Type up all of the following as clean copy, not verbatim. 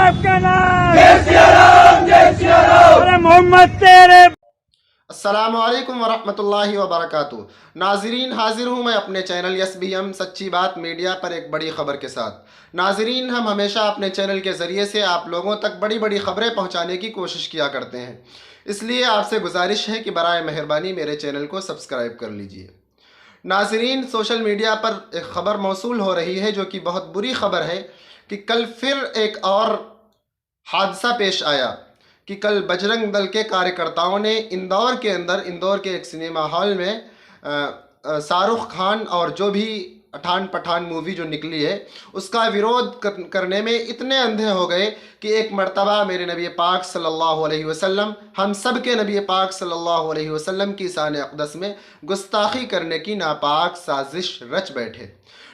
आपका नाम? जय सिया राम, जय सिया राम। अरे मोहम्मद तेरे। अस्सलामुअलैकुम वरहमतुल्लाहि वबरकातुहू। नाजरीन, हाजिर हूँ मैं अपने चैनल SBM सच्ची बात मीडिया पर एक बड़ी ख़बर के साथ। नाजरीन, हम हमेशा अपने चैनल के ज़रिए से आप लोगों तक बड़ी बड़ी ख़बरें पहुँचाने की कोशिश किया करते हैं, इसलिए आपसे गुजारिश है कि बराए मेहरबानी मेरे चैनल को सब्सक्राइब कर लीजिए। नाजरीन, सोशल मीडिया पर एक ख़बर मौसूल हो रही है जो कि बहुत बुरी ख़बर है कि कल फिर एक और हादसा पेश आया कि कल बजरंग दल के कार्यकर्ताओं ने इंदौर के अंदर, इंदौर के एक सिनेमा हॉल में शाहरुख खान और जो भी पठान मूवी जो निकली है उसका विरोध करने में इतने अंधे हो गए कि एक मर्तबा मेरे नबी पाक सल्लल्लाहु अलैहि वसल्लम, हम सब के नबी पाक सल्लल्लाहु अलैहि वसल्लम की शान अक़दस में गुस्ताखी करने की नापाक साजिश रच बैठे।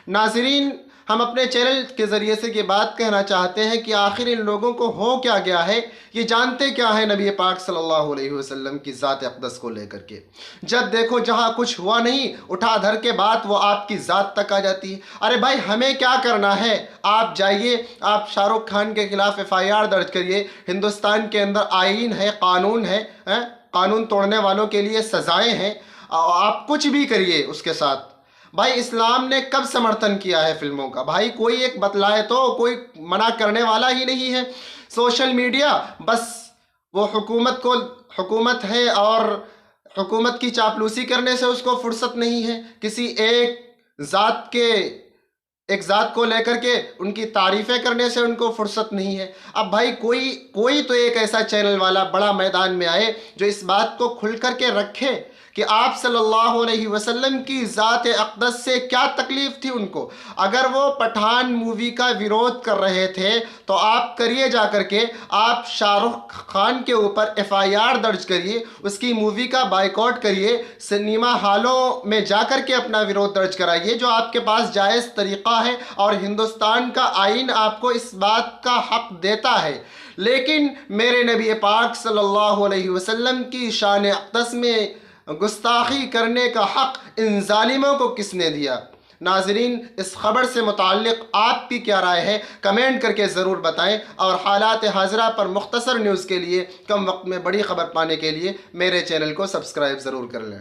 नाज़रीन, हम अपने चैनल के ज़रिए से ये बात कहना चाहते हैं कि आखिर इन लोगों को हो क्या गया है, ये जानते क्या है नबी पाक सल्लल्लाहु अलैहि वसल्लम की ज़ात अक़दस को लेकर के। जब देखो जहाँ कुछ हुआ नहीं, उठा धर के बात वो आपकी ज़ात तक आ जाती है। अरे भाई, हमें क्या करना है? आप जाइए, आप शाहरुख खान के खिलाफ FIR दर्ज करिए। हिंदुस्तान के अंदर आईन है, कानून है, कानून तोड़ने वालों के लिए सज़ाएँ हैं। आप कुछ भी करिए उसके साथ। भाई, इस्लाम ने कब समर्थन किया है फिल्मों का? भाई कोई एक बतलाए तो, कोई मना करने वाला ही नहीं है। सोशल मीडिया बस वो हुकूमत है और हुकूमत की चापलूसी करने से उसको फुर्सत नहीं है। किसी एक ज़ात को लेकर के उनकी तारीफ़ें करने से उनको फुर्सत नहीं है। अब भाई कोई तो एक ऐसा चैनल वाला बड़ा मैदान में आए जो इस बात को खुल कर के रखे कि आप सल्लल्लाहु अलैहि वसल्लम की ज़ात अक़दस से क्या तकलीफ़ थी उनको। अगर वो पठान मूवी का विरोध कर रहे थे तो आप करिए, जा कर के आप शाहरुख खान के ऊपर FIR दर्ज करिए, उसकी मूवी का बाइकआउट करिए, सिनेमा हॉलों में जा कर के अपना विरोध दर्ज कराइए, जो आपके पास जायज़ तरीक़ा है और हिंदुस्तान का आइन आपको इस बात का हक़ देता है। लेकिन मेरे नबी पाक सल्लल्लाहु अलैहि वसल्लम की शान अक़दस में गुस्ताखी करने का हक़ इन जालिमों को किसने दिया? नाज़रीन, इस ख़बर से मुताल्लिक़ आपकी क्या राय है? कमेंट करके ज़रूर बताएं और हालात हाज़िरा पर मुख्तसर न्यूज़ के लिए, कम वक्त में बड़ी ख़बर पाने के लिए मेरे चैनल को सब्सक्राइब ज़रूर कर लें।